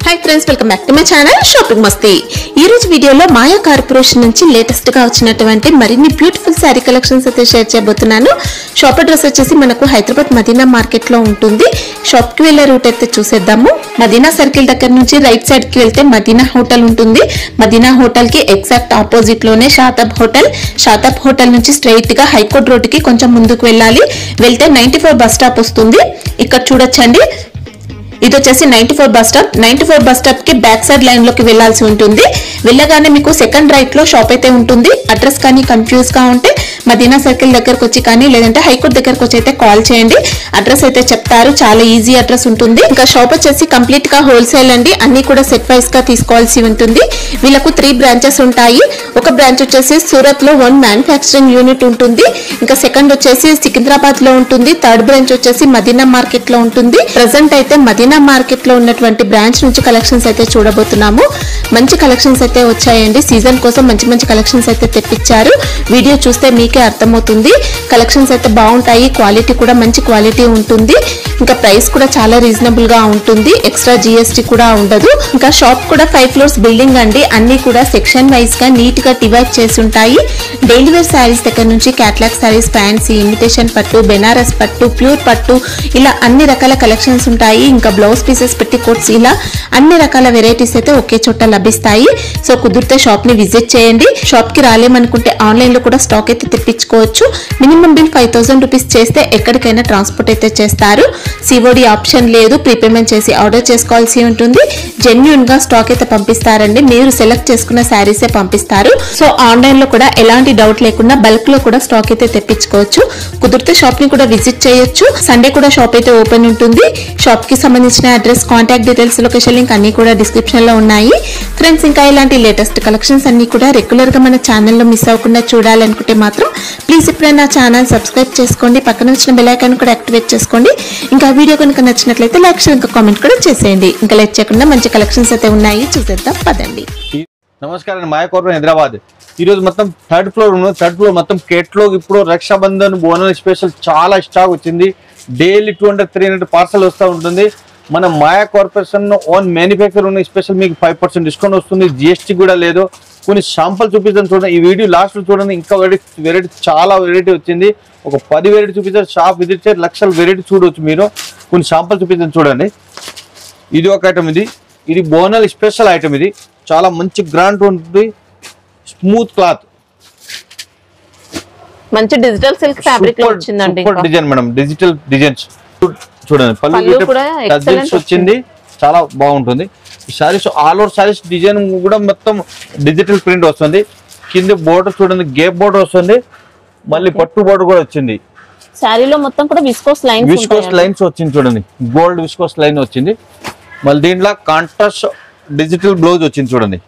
Hi friends, welcome back to my channel shopping మస్తీ. ఈ రోజు వీడియోలో మాయా కార్పొరేషన్ నుంచి లేటెస్ట్ గా వచ్చినటువంటి మరిన్ని బ్యూటిఫుల్ శారీ కలెక్షన్స్ అయితే షేర్ చేయబోతున్నాను. షాప్ అడ్రస్ వచ్చేసి మనకు హైదరాబాద్ మదీనా మార్కెట్ లో ఉంటుంది. షాప్ కి వెళ్లే రూట్ అయితే చూసేద్దాము. మదీనా సర్కిల్ దగ్గర నుంచి రైట్ సైడ్ కి వెళ్తే మదీనా హోటల్ ఉంటుంది. మదీనా హోటల్ కి ఎగ్జాక్ట్ ఆపోజిట్ లోనే షాతాబ్ హోటల్. షాతాబ్ హోటల్ నుంచి స్ట్రైట్ గా హైకోర్ట్ రోడ్ కి కొంచెం ముందుకు వెళ్ళాలి. వెళ్తే 94 బస్ స్టాప్ వస్తుంది. ఇక్కడ చూడొచ్చండి, ఇది వచ్చేసి 94 బస్ స్టాప్. 94 బస్ స్టాప్ కి బ్యాక్ సైడ్ లైన్ లోకి వెళ్లాల్సి ఉంటుంది. వెళ్ళగానే మీకు సెకండ్ రైట్ లో షాప్ అయితే ఉంటుంది. అడ్రస్ కానీ కన్ఫ్యూజ్ గా ఉంటే మదీనా సర్కిల్ దగ్గరకు వచ్చి కానీ లేదంటే హైకోర్ట్ దగ్గరకు వచ్చి అయితే కాల్ చేయండి. అడ్రస్ అయితే చెప్తారు, చాలా ఈజీ అడ్రస్ ఉంటుంది. ఇంకా షాప్ వచ్చేసి కంప్లీట్ గా హోల్సేల్ అండి, అన్ని కూడా సెట్ వైస్ గా తీసుకోవాల్సి ఉంటుంది. వీళ్ళకు 3 బ్రాంచెస్ ఉంటాయి. ఒక బ్రాంచ్ వచ్చేసి సూరత్ లో 1 మ్యానుఫ్యాక్చరింగ్ యూనిట్ ఉంటుంది. ఇంకా సెకండ్ వచ్చేసి సికింద్రాబాద్ లో ఉంటుంది. థర్డ్ బ్రాంచ్ వచ్చేసి మదీనా మార్కెట్ లో ఉంటుంది. ప్రెసెంట్ అయితే మదీనా మార్కెట్ లో ఉన్నటువంటి బ్రాంచ్ నుంచి కలెక్షన్స్ అయితే చూడబోతున్నాము. మంచి కలెక్షన్స్ అయితే వచ్చాయండి. సీజన్ కోసం మంచి మంచి కలెక్షన్స్ అయితే తెప్పించారు. వీడియో చూస్తే మీకే అర్థమవుతుంది. కలెక్షన్స్ అయితే బాగుంటాయి, క్వాలిటీ కూడా మంచి క్వాలిటీ ఉంటుంది. ఇంకా ప్రైస్ కూడా చాలా రీజనబుల్ గా ఉంటుంది. ఎక్స్ట్రా జిఎస్టీ కూడా ఉండదు. ఇంకా షాప్ కూడా 5 ఫ్లోర్స్ బిల్డింగ్ అండి. అన్ని కూడా సెక్షన్ వైజ్ గా నీట్ గా డివైడ్ చేసి ఉంటాయి. డైలీ వేర్ శారీస్ దగ్గర నుంచి క్యాట్లాగ్ శారీస్, ఫ్యాన్సీ, ఇమిటేషన్ పట్టు, బెనారస్ పట్టు, ప్యూర్ పట్టు, ఇలా అన్ని రకాల కలెక్షన్స్ ఉంటాయి. ఇంకా బ్లౌజ్ పీసెస్, పెట్టి కోట్స్, ఇలా అన్ని రకాల వెరైటీస్ అయితే ఒకే చోట లభిస్తాయి. సో కుదిరితే షాప్ ని విజిట్ చేయండి. షాప్ కి రాలేమనుకుంటే ఆన్లైన్ లో కూడా స్టాక్ అయితే తెప్పించుకోవచ్చు. మినిమం బిల్ 5000 రూపీస్ చేస్తే ఎక్కడికైనా ట్రాన్స్పోర్ట్ అయితే చేస్తారు. సిఓడి ఆప్షన్ లేదు, ప్రీపేమెంట్ చేసి ఆర్డర్ చేసుకోవాల్సి ఉంటుంది. జెన్యూన్ గా స్టాక్ అయితే పంపిస్తారండి. మీరు సెలెక్ట్ చేసుకున్న శారీసే పంపిస్తారు. సో ఆన్లైన్ లో కూడా ఎలాంటి డౌట్ లేకుండా బల్క్ లో కూడా స్టాక్ అయితే తెప్పించుకోవచ్చు. కుదిరితే షాప్ ని కూడా విజిట్ చేయొచ్చు. సండే కూడా షాప్ అయితే ఓపెన్ ఉంటుంది. షాప్ కి సంబంధించిన address, contact details, location link అన్ని కూడా డిస్క్రిప్షన్ లో ఉన్నాయి. ఫ్రెండ్స్, ఇంకా ఇలాంటి లేటెస్ట్ కలెక్షన్స్ అన్ని కూడా రెగ్యులర్ గా మన ఛానల్లో మిస్ అవ్వకుండా చూడాలనుకుంటే మాత్రం ప్లీజ్ ఇప్పుడే నా ఛానల్ సబ్స్క్రైబ్ చేసుకోండి. పక్కన వచ్చిన బెల్ ఐకాన్ కూడా యాక్టివేట్ చేసుకోండి. ఇంకా వీడియో కనుక నచ్చినట్లయితే లైక్, షేర్, ఇంకా కామెంట్ కూడా చేసేయండి. ఇంకా లైక్ చేయకుండా మంచి కలెక్షన్స్ అయితే ఉన్నాయి, చూసేద్దాం పదండి. నమస్కారం, మాయా కార్పొరేషన్ హైదరాబాద్. ఈ రోజు మొత్తం 3rd ఫ్లోర్ ఉన్నది. 3rd ఫ్లోర్ మొత్తం కేటలాగ్. ఇప్పుడు రక్షాబంధన్ బోనల్ స్పెషల్ చాలా స్టాక్ వచ్చింది. డైలీ 200-300 పార్సల్ వస్తూ ఉంటుంది. మన మాయా కార్పొరేషన్ ఓన్ మ్యానుఫ్యాక్చర్ ఉన్న స్పెషల్ మీకు 5% డిస్కౌంట్ వస్తుంది. జిఎస్టీ కూడా లేదు. కొన్ని శాంపుల్ చూపిస్తాను చూడండి. ఈ వీడియో లాస్ట్ చూడండి. ఇంకా వెరైటీ చాలా వెరైటీ వచ్చింది. ఒక 10 వెరైటీ చూపిస్తారు. షాప్ విజిట్ చేసి లక్షల వెరైటీ చూడవచ్చు మీరు. కొన్ని శాంపుల్ చూపిస్తాను చూడండి. ఇది ఒక ఐటమ్. ఇది బోనల్ స్పెషల్ ఐటమ్. ఇది చాలా మంచి గ్రాండ్ ఉంటుంది. స్మూత్ క్లాత్, మంచి డిజిటల్ సిల్క్ ఫ్యాబ్రిక్ లో వచ్చిందండి. డిజైన్ మేడం, డిజిటల్ డిజైన్స్ చూడండి. పళ్ళు వచ్చింది, చాలా బాగుంటుంది. ఈ saris all over saris design కూడా మొత్తం డిజిటల్ ప్రింట్ వస్తుంది. కింద బోర్డర్ చూడండి, గేప్ బోర్డర్ వస్తుంది. మళ్ళీ పట్టు బోర్డర్ కూడా వచ్చింది. సారీలో మొత్తం కూడా విస్కోస్ లైన్స్ వచ్చింది చూడండి. గోల్డ్ విస్కోస్ లైన్ వచ్చింది. మళ్ళీ దీంట్లో కాంట్రాస్ట్ డిజిటల్ బ్లౌజ్ వచ్చింది చూడండి.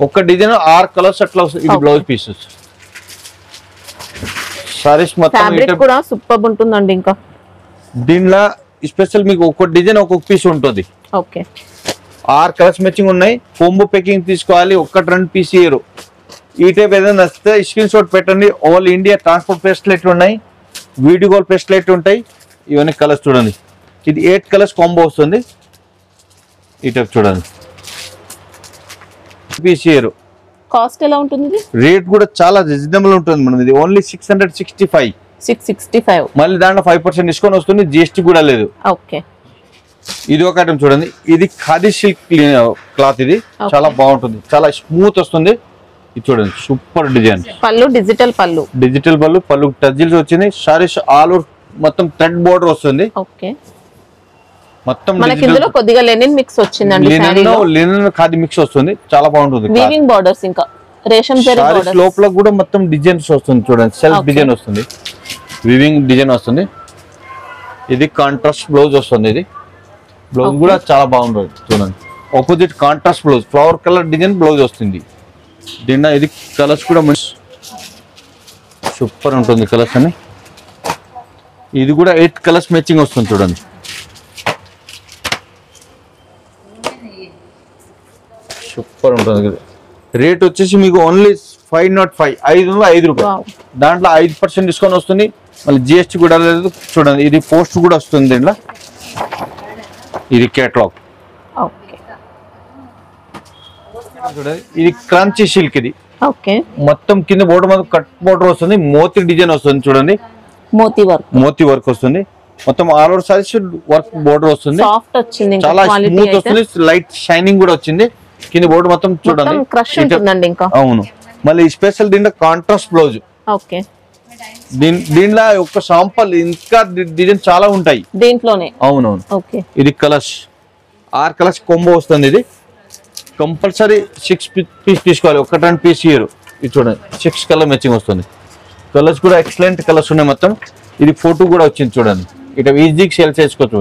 ఒక డిజైన్ 6 కలర్స్ అట్లా వస్తుంది. ఇది బ్లౌజ్ పీసెస్. సారీస్ మొత్తం కూడా సూపర్ ఉంటుందండి. ఇంకా దీనిలో స్పెషల్ మీకు ఒక్కొక్క డిజైన్ ఒక్కొక్క పీస్ ఉంటుంది. ఓకే, 6 కలర్స్ మ్యాచింగ్ ఉన్నాయి. కొంబు ప్యాకింగ్ తీసుకోవాలి. 1-2 పీస్ ఇయర్. ఈ టైప్ ఏదైనా నచ్చితే స్క్రీన్ షాట్ పెట్టండి. ఆల్ ఇండియా ట్రాన్స్పోర్ట్ ఫెసిలిటీ ఉన్నాయి. వీడియో కాల్ ఫెసిలిటీ ఉంటాయి. ఇవన్నీ కలర్స్ చూడండి. ఇది 8 కలర్స్ కాంబో వస్తుంది. ఈ టైప్ చూడండి. Piece year. కాస్ట్ ఎలా ఉంటుంది? రేట్ కూడా చాలా రీజనబుల్ ఉంటుంది మనం. ఇది ఓన్లీ 665. మళ్ళీ దాంట్లో 5% డిస్కౌంట్ వస్తుంది. జిఎస్టీ కూడా లేదు. ఓకే, ఇది ఒక ఐటమ్ చూడండి. ఇది ఖాదీ సిల్క్ క్లాత్. ఇది చాలా బాగుంటుంది, చాలా స్మూత్ వస్తుంది. ఇది చూడండి, సూపర్ డిజైన్. పళ్ళు డిజిటల్ పళ్ళు టజిల్స్ వచ్చింది. సారీస్ ఆల్ ఓవర్ మొత్తం థ్రెడ్ బోర్డర్ వస్తుంది. ఓకే, మొత్తం మనకి ఇందులో కొద్దిగా లెనిన్ మిక్స్ వచ్చిందండి. లెనిన్ ఖాదీ మిక్స్ వస్తుంది. చాలా బాగుంటుంది. వీవింగ్ బోర్డర్స్, ఇంకా రేషం జరీ బోర్డర్స్. లోపల కూడా మొత్తం డిజైన్స్ వస్తుంది చూడండి. సెల్ఫ్ డిజైన్ వస్తుంది, వీవింగ్ డిజైన్ వస్తుంది. ఇది కాంట్రాస్ట్ బ్లౌజ్ వస్తుంది. ఇది బ్లౌజ్ కూడా చాలా బాగుంటుంది చూడండి. Opposite contrast blouse, flower colour design blouse వస్తుంది. దీని ఇది కలర్స్ కూడా మంచి సూపర్ ఉంటుంది. కలర్స్ అని ఇది కూడా 8 కలర్స్ మ్యాచింగ్ వస్తుంది చూడండి. సూపర్ ఉంటుంది. రేట్ వచ్చేసి మీకు ఓన్లీ 505, 505 రూపాయలు. దాంట్లో 5% డిస్కౌంట్ వస్తుంది. మళ్ళీ జిఎస్టీ కూడా లేదు చూడండి. ఇది పోస్ట్ కూడా వస్తుంది. దీంట్లో ఇది కేటలాగ్ చూడండి ఇది క్రంచీ సిల్క్ ఇది ఓకే మొత్తం కింద బోర్డర్ మొత్తం కట్ బోర్డర్ వస్తుంది మోతీ డిజైన్ వస్తుంది చూడండి మోతీ వర్క్ వస్తుంది మొత్తం all over saris work border వస్తుంది సాఫ్ట్ వచ్చింది చాలా స్మూత్ వస్తుంది లైట్ షైనింగ్ కూడా వచ్చింది కింద బోర్డర్ మొత్తం చూడండి క్రష్ ఉంటుందండి ఇంకా అవును మళ్ళీ స్పెషల్ దీంట్లో కాంట్రాస్ట్ బ్లౌజ్ ఓకే దీంట్లో ఒక శాంపుల్ ఇంకా డిజైన్ చాలా ఉంటాయి దీంట్లోనే అవునవును ఓకే ఇది కలర్స్ 6 కలర్స్ కొంబో వస్తుంది ఇది కంపల్సరీ 6 పీస్ తీసుకోవాలి ఒక 10 పీస్ ఇయర్ ఇది చూడండి 6 కలర్ మ్యాచింగ్ వస్తుంది కలర్స్ కూడా ఎక్సలెంట్ కలర్స్ ఉన్నాయి మొత్తం ఇది ఫోటో కూడా వచ్చింది చూడండి ఇట ఈజీగా సేల్ చేసుకోవచ్చు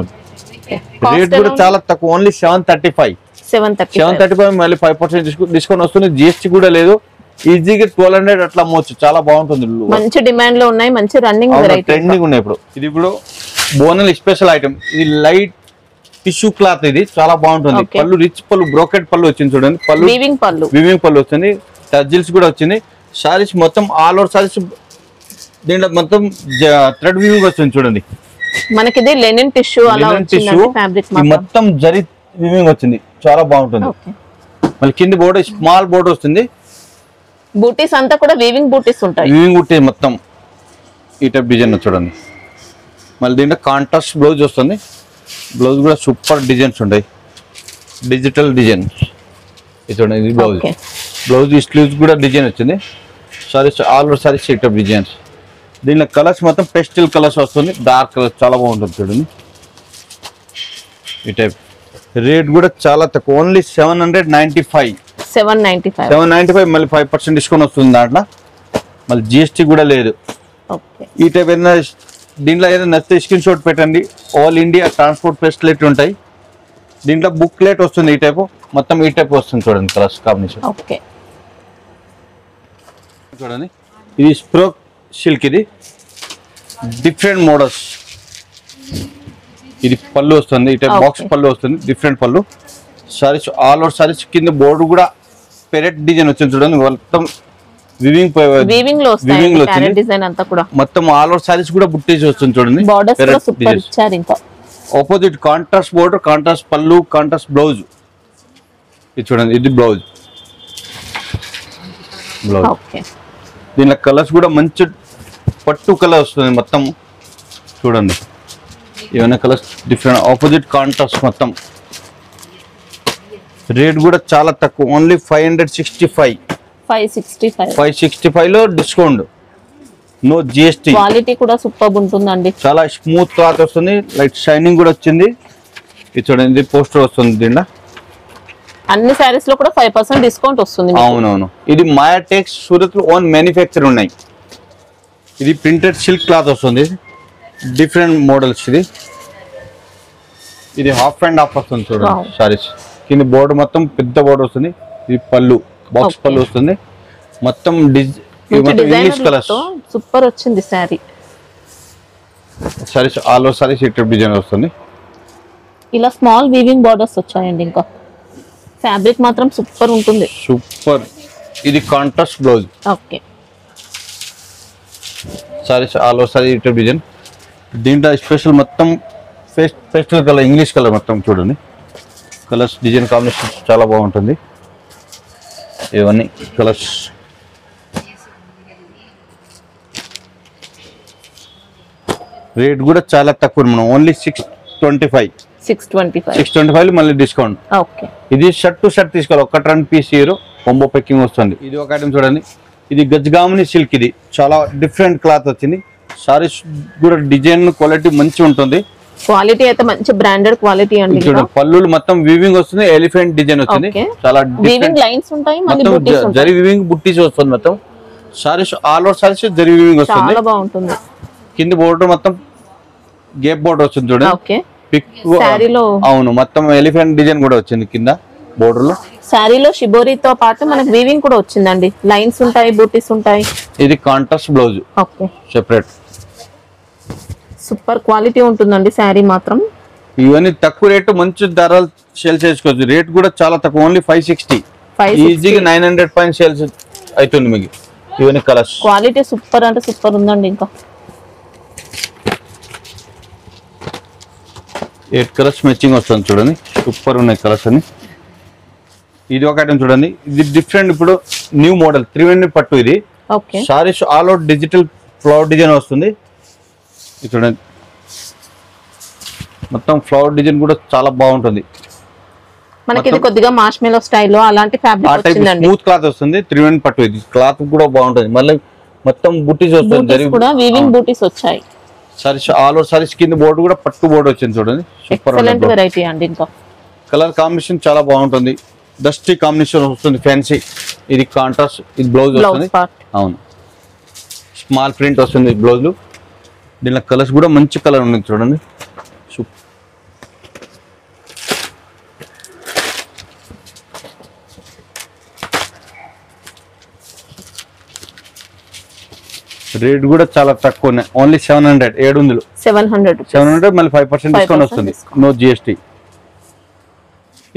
రేట్ కూడా చాలా తక్కువ ఓన్లీ 735 మళ్ళీ 5% డిస్కౌంట్ వస్తుంది జిఎస్టీ కూడా లేదు ఈజీగా 1200 అట్లా అమ్మవచ్చు చాలా బాగుంటుంది మంచి డిమాండ్ లో ఉన్నాయి మంచి రన్నింగ్ ట్రెండింగ్ ఉన్నాయి ఇప్పుడు బోనల్ స్పెషల్ ఐటమ్ ఇది లైట్ టిష్యూ క్లాత్ ఇది చాలా బాగుంటుంది పళ్ళు రిచ్ పళ్ళు బ్రోకెట్ పళ్ళు వచ్చింది చూడండి వీవింగ్ పళ్ళు వస్తుంది టజిల్స్ కూడా వచ్చింది సారీస్ మొత్తం ఆల్ ఓవర్ సారీస్ దీంట్లో మొత్తం థ్రెడ్ వీవింగ్ వస్తుంది చూడండి మనకి ఇది లెనిన్ టిష్యూ అలా వచ్చింది ఫ్యాబ్రిక్ మొత్తం జరీ వీవింగ్ వచ్చింది చాలా బాగుంటుంది మళ్ళీ కింద బోర్డర్ స్మాల్ బోర్డర్ వస్తుంది బూటీస్ అంతా కూడా వీవింగ్ బూటీస్ ఉంటాయి వీవింగ్ బూటీ మొత్తం ఈ టైప్ డిజైన్ చూడండి మళ్ళీ దీంట్లో కాంట్రాస్ట్ బ్లౌజ్ వస్తుంది బ్లౌజ్ కూడా సూపర్ డిజైన్స్ ఉంటాయి డిజిటల్ డిజైన్ ఇది చూడండి ఇది బ్లౌజ్ స్లీవ్స్ కూడా డిజైన్ వచ్చింది సారీస్ ఆల్ ఓవర్ సారీస్ ఈ టైప్ డిజైన్స్ దీనిలో కలర్స్ మొత్తం పెస్టల్ కలర్స్ వస్తుంది డార్క్ కలర్స్ చాలా బాగుంటుంది చూడండి ఈ టైప్ రేట్ కూడా చాలా తక్కువ ఓన్లీ 795 మళ్ళీ 5% డిస్కౌంట్ వస్తుంది దాంట్లో మళ్ళీ జిఎస్టీ కూడా లేదు ఈ టైప్ ఏదైనా దీంట్లో ఏదైనా నచ్చితే స్క్రీన్ షాట్ పెట్టండి ఆల్ ఇండియా ట్రాన్స్పోర్ట్ ఫెసిలిటీ ఉంటాయి దీంట్లో బుక్లెట్ వస్తుంది ఈ టైప్ మొత్తం ఈ టైప్ వస్తుంది చూడండి కలర్స్ కాంబినేషన్ చూడండి ఇది స్ప్రోక్ సిల్క్ ఇది డిఫరెంట్ మోడల్స్ ఇది పళ్ళు వస్తుంది ఈ టైప్ బాక్స్ పళ్ళు వస్తుంది డిఫరెంట్ పళ్ళు సారీస్ ఆల్ ఓవర్ సారీస్ కింద బోర్డు కూడా పెరెట్ డిజైన్ వచ్చింది చూడండి మొత్తం వీవింగ్ లో మొత్తం ఆల్ ఓవర్ సారీస్ కూడా బుట్టేసి వస్తుంది చూడండి ఆపోజిట్ కాంట్రాస్ట్ బోర్డర్ కాంట్రాస్ట్ పళ్ళు కాంట్రాస్ట్ బ్లౌజ్ ఇది చూడండి ఇది బ్లౌజ్ దీనిలో కలర్స్ కూడా మంచి పట్టు కలర్ వస్తుంది మొత్తం చూడండి ఏమైనా కలర్స్ డిఫరెంట్ ఆపోజిట్ కాంట్రాస్ట్ మొత్తం రేట్ కూడా చాలా తక్కువ ఓన్లీ 565 లో డిస్కౌంట్ నో జిఎస్టీ క్వాలిటీ కూడా సూపర్ ఉంటుందండి చాలా స్మూత్ క్లాత్ వస్తుంది లైట్ షైనింగ్ కూడా వచ్చింది ఇది చూడండి పోస్టర్ వస్తుంది దీంట్లో అన్ని సారీస్ లో కూడా 5% డిస్కౌంట్ వస్తుంది అవునవును ఇది మాయా టెక్స్ సూరత్ లో ఓన్ మ్యానుఫ్యాక్చర్ ఉన్నాయి ఇది ప్రింటెడ్ సిల్క్ క్లాత్ వస్తుంది డిఫరెంట్ మోడల్స్ ఇది హాఫ్ అండ్ హాఫ్ వస్తుంది చూడండి సారీస్ కింద బోర్డర్ మొత్తం పెద్ద బోర్డర్ వస్తుంది ఇది పళ్ళు బాక్స్ పళ్ళు వస్తుంది మొత్తం ఇంగ్లీష్ కలర్స్ సూపర్ వచ్చింది సారీస్ ఆల్ ఓవర్ సారీస్ ఇట్లా డిజైన్ వస్తుంది ఇలా స్మాల్ వీవింగ్ బోర్డర్స్ వచ్చాయండి ఇంకా ఫ్యాబ్రిక్ మాత్రం సూపర్ ఉంటుంది సూపర్ ఇది contrast blouse okay saris all over sorry ఇట్లా డిజైన్ దీంట్లో స్పెషల్ మొత్తం పేస్టల్ కలర్ ఇంగ్లీష్ కలర్ మొత్తం చూడండి కలర్స్ డిజైన్ కాంబినేషన్ చాలా బాగుంటుంది ఇవన్నీ కలర్స్ రేట్ కూడా చాలా తక్కువ మనం ఓన్లీ 625 మళ్ళీ డిస్కౌంట్ ఇది షర్ట్ టు షర్ట్ తీసుకోవాలి ఒక 10 పీస్ ఇయర్ కొంబో పెక్కింగ్ వస్తుంది ఇది ఒక ఐటమ్ చూడండి ఇది గజ్గామిని సిల్క్ ఇది చాలా డిఫరెంట్ క్లాత్ వచ్చింది సారీస్ కూడా డిజైన్ క్వాలిటీ మంచి ఉంటుంది క్వాలిటీ అయితే మంచి బ్రాండెడ్ క్వాలిటీ అండి చూడండి పళ్ళులు మొత్తం వీవింగ్ వస్తుంది ఎలిఫెంట్ డిజైన్ వచ్చింది చాలా వీవింగ్ లైన్స్ ఉంటాయి మళ్ళీ బుట్టీస్ ఉంటాయి జరీ వీవింగ్ బుట్టీస్ వస్తుంది మొత్తం saris all over saris zari weaving వస్తుంది చాలా బాగుంటుంది కింద బోర్డర్ మొత్తం గేప్ బోర్డర్ వచ్చింది చూడండి ఓకే పిక్ సారీలో అవును మొత్తం ఎలిఫెంట్ డిజైన్ కూడా వచ్చింది కింద బోర్డర్ లో సారీలో షిబోరితో పాటు మనకి వీవింగ్ కూడా వచ్చిందండి లైన్స్ ఉంటాయి బూటీస్ ఉంటాయి ఇది contrast blouse okay separate super quality ఉంటుందండి సారీ మాత్రం ఇవన్నీ తక్కువ రేటు మంచి ధరలు సేల్ చేసుకోవచ్చు రేట్ కూడా చాలా తక్కువ ఓన్లీ 560 ఈజీగా 900 పైన సేల్స్ అవుతుంది మీకు ఇవన్నీ కలర్స్ క్వాలిటీ సూపర్ అంటే సూపర్ ఉందండి ఇంకా 8 కలర్స్ మ్యాచింగ్ వస్తుంది చూడండి సూపర్ ఉన్నాయి కలర్స్ అన్ని ఇది ఒక ఐటమ్ చూడండి, ఇది డిఫరెంట్ ఇప్పుడు న్యూ మోడల్ త్రివేణి పట్టు. ఇది saris all out digital flower design వస్తుంది. ఇది చూడండి, మొత్తం ఫ్లవర్ డిజైన్ కూడా చాలా బాగుంటుంది. మనకి ఇది కొద్దిగా మార్ష్మెలో స్టైల్లో అలాంటి ఫ్యాబ్రిక్ వచ్చిందండి. స్మూత్ క్లాత్ వస్తుంది, త్రివేణి పట్టు. ఇది క్లాత్ కూడా బాగుంటుంది. మళ్ళీ మొత్తం బూటీస్ వస్తుంది, కూడా వీవింగ్ బూటీస్ వచ్చాయి. సారీస్ ఆల్ ఓవర్ సారీస్ కింద బోర్డు కూడా పట్టు బోర్డు వచ్చింది చూడండి. సూపర్ వెరైటీ అండి. ఇంకా కలర్ కాంబినేషన్ చాలా బాగుంటుంది, డస్టీ కాంబినేషన్ వస్తుంది, ఫ్యాన్సీ. ఇది కాంట్రాస్ట్, ఇది బ్లౌజ్ వస్తుంది. అవును, స్మాల్ ప్రింట్ వస్తుంది బ్లౌజ్. దీనిలో కలర్స్ కూడా మంచి కలర్ ఉంది చూడండి. రేట్ కూడా చాలా తక్కువ ఉన్నాయి, ఓన్లీ 700, 700 మళ్ళీ 5% డిస్కౌంట్ వస్తుంది, నో జిఎస్టీ.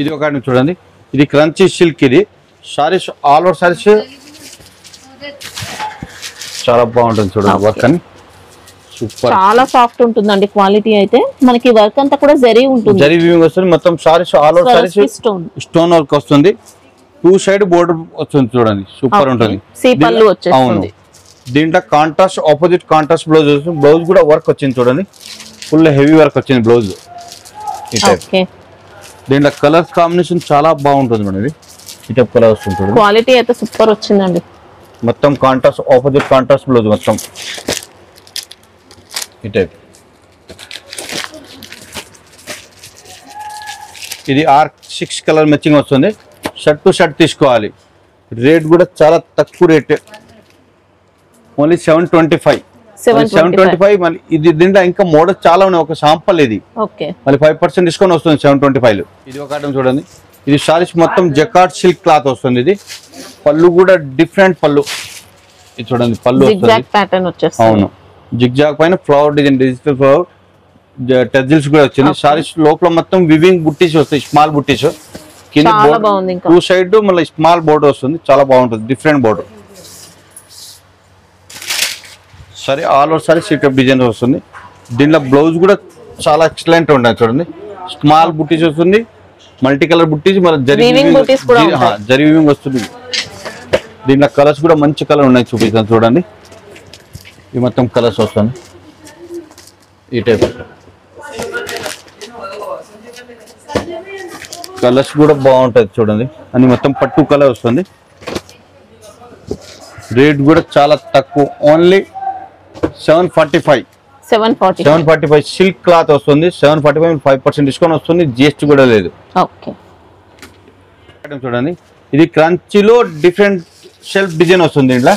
ఇది ఒక చూడండి, ఇది క్రంచీ సిల్క్. ఇది సారీస్ ఆల్ ఓవర్ సారీస్ చాలా బాగుంటుంది చూడండి. వర్క్ అని సూపర్, చాలా సాఫ్ట్ ఉంటుందండి. క్వాలిటీ అయితే మనకి వర్క్ అంతా కూడా జరీ ఉంటుంది, జరీ వీవింగ్ వస్తుంది. మొత్తం saris all over saris stone work వస్తుంది. 2 సైడ్ బోర్డర్ వస్తుంది చూడండి, సూపర్ ఉంటుంది. అవును, దీంట్లో కాంట్రాస్ట్ ఆపోజిట్ కాంట్రాస్ట్ బ్లౌజ్ వస్తుంది. బ్లౌజ్ కూడా వర్క్ వచ్చింది చూడండి, ఫుల్ హెవీ వర్క్ వచ్చింది బ్లౌజ్. దీంట్లో కలర్ కాంబినేషన్ చాలా బాగుంటుంది మేడం. ఇది ఈ టైప్ కలర్ వస్తుంది చూడండి, క్వాలిటీ అయితే సూపర్ వచ్చిందండి. మొత్తం కాంట్రాస్ట్ ఆపోజిట్ కాంట్రాస్ట్ బ్లౌజ్ మొత్తం ఈ టైప్. ఇది R6 కలర్ మ్యాచింగ్ వస్తుంది. షర్ట్ టు షర్ట్ తీసుకోవాలి. రేట్ కూడా చాలా తక్కువ రేట్, ఓన్లీ 725. మళ్ళీ ఇది దీంట్లో ఇంకా మోడల్ చాలా ఉన్నాయి, ఒక శాంపుల్ ఇది. మళ్ళీ 5% డిస్కౌంట్ వస్తుంది 725. ఇది ఒక ఐటమ్ చూడండి, ఇది సారీస్ మొత్తం జకార్డ్ సిల్క్ క్లాత్ వస్తుంది. ఇది పళ్ళు కూడా డిఫరెంట్ పళ్ళు. ఇది చూడండి, పళ్ళు అవును, జిగ్జాగ్ పైన ఫ్లవర్ డిజైన్, డిజిటల్ ఫ్లవర్ టెజిల్స్ కూడా వచ్చింది. సారీస్ లోపల మొత్తం వివింగ్ బుట్టీస్ వస్తాయి, స్మాల్ బుట్టీస్. కింద 2 సైడ్ మళ్ళీ స్మాల్ బోర్డర్ వస్తుంది, చాలా బాగుంటుంది, డిఫరెంట్ బోర్డర్. సరే ఆల్ ఓవర్ సారీ సీటప్ డిజైన్ వస్తుంది. దీంట్లో బ్లౌజ్ కూడా చాలా ఎక్సలెంట్ ఉంటుంది చూడండి, స్మాల్ బుట్టీస్ వస్తుంది, మల్టీ కలర్ బుట్టీస్, మళ్ళీ జరీ వీవింగ్ వస్తుంది. దీంట్లో కలర్స్ కూడా మంచి కలర్ ఉన్నాయి, చూపిస్తాను చూడండి. ఈ మొత్తం కలర్స్ వస్తుంది ఈ టైప్. కలర్స్ కూడా బాగుంటుంది చూడండి, అని మొత్తం పట్టు కలర్ వస్తుంది. రేట్ కూడా చాలా తక్కువ, ఓన్లీ 745. సిల్క్ క్లాత్ వస్తుంది, 745 5% డిస్కౌంట్ వస్తుంది, జిఎస్టీ కూడా లేదు. చూడండి, ఇది క్రంచీలో డిఫరెంట్ షెల్ఫ్ డిజైన్ వస్తుంది. ఇంట్లో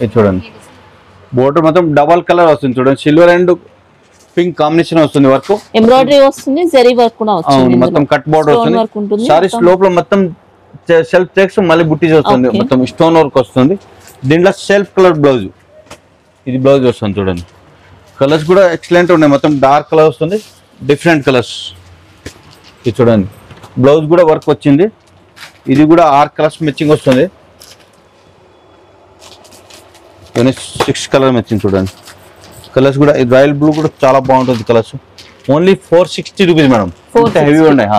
ఇది చూడండి, బోర్డర్ మొత్తం డబల్ కలర్ వస్తుంది చూడండి, సిల్వర్ అండ్ పింక్ కాంబినేషన్ వస్తుంది. వర్క్ ఎంబ్రాయిడరీ వస్తుంది, జరీ వర్క్ కూడా వస్తుంది, మొత్తం కట్ బోర్డర్ వస్తుంది. సారీస్ లోపల మొత్తం సెల్ఫ్ చెక్స్, మళ్ళీ బుట్టీస్ వస్తుంది, మొత్తం స్టోన్ వర్క్ వస్తుంది. దీంట్లో సెల్ఫ్ కలర్ బ్లౌజ్, ఇది బ్లౌజ్ వస్తుంది చూడండి. కలర్స్ కూడా ఎక్సలెంట్ ఉన్నాయి, మొత్తం డార్క్ కలర్ వస్తుంది, డిఫరెంట్ కలర్స్. ఇది చూడండి, బ్లౌజ్ కూడా వర్క్ వచ్చింది. ఇది కూడా 6 కలర్స్ మ్యాచింగ్ వస్తుంది, 6 కలర్ మ్యాచింగ్ చూడండి. కలర్స్ కూడా రాయల్ బ్లూ కూడా చాలా బాగుంటుంది colours. Only 460 rupees madam, heavy ఉన్నాయి.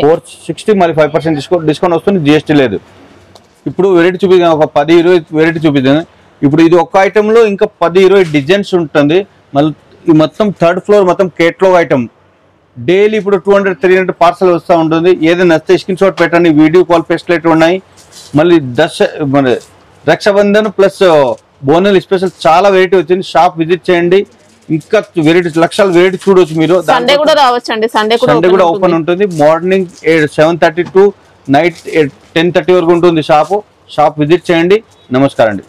460 మళ్ళీ 5% డిస్కౌంట్ వస్తుంది, జిఎస్టీ లేదు. ఇప్పుడు వెరైటీ చూపిద్దాం, ఒక 10-20 వెరైటీ చూపిద్దాం. ఇప్పుడు ఇది ఒక ఐటెంలో ఇంకా 10-20 డిజైన్స్ ఉంటుంది. మళ్ళీ ఈ మొత్తం 3rd ఫ్లోర్ మొత్తం కేటలాగ్ ఐటమ్. డైలీ ఇప్పుడు 200-300 పార్సల్ వస్తూ ఉంటుంది. ఏదైనా నచ్చితే స్క్రీన్ షాట్ పెట్టండి, వీడియో కాల్ ఫెసిలిటీ ఉన్నాయి. మళ్ళీ రక్షాబంధన్ ప్లస్ బోనల్ స్పెషల్ చాలా వెరైటీ వచ్చింది. షాప్ విజిట్ చేయండి, ఇంకా వెరైటీ లక్షల వెరైటీ చూడవచ్చు మీరు. సండే కూడా రావచ్చు అండి, సండే కూడా ఓపెన్ ఉంటుంది. మార్నింగ్ 7:30 to నైట్ 10:30 వరకు ఉంటుంది షాప్ విజిట్ చేయండి. నమస్కారం అండి.